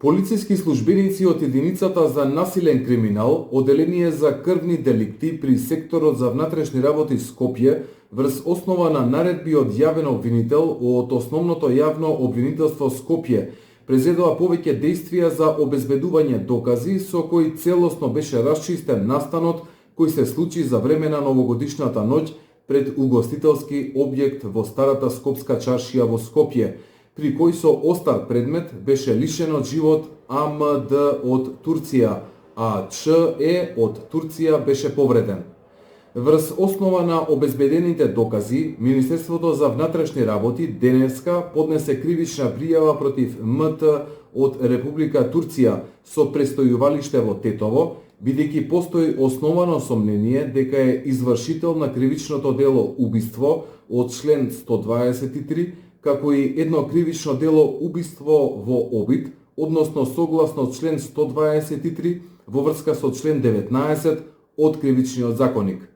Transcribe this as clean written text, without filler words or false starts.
Полициски службеници од единицата за насилен криминал, оделение за крвни деликти при секторот за внатрешни работи Скопје, врз основа на наредби од јавен обвинител од Основното јавно обвинителство Скопје, презедува повеќе действија за обезбедување докази со кои целосно беше расчистен настанот кој се случи за време на новогодишната ноќ пред угостителски објект во старата скопска чаршија во Скопје, при кој со остар предмет беше лишен од живот АМД од Турција, а ЧЕ од Турција беше повреден. Врз основа на обезбедените докази, Министерството за внатрешни работи денеска поднесе кривична пријава против МТ од Република Турција со престојувалиште во Тетово, бидејќи постои основано сомнение дека е извршител на кривичното дело убиство од член 123, како и едно кривично дело убиство во обид, односно согласно член 123 во врска со член 19 од Кривичниот законик.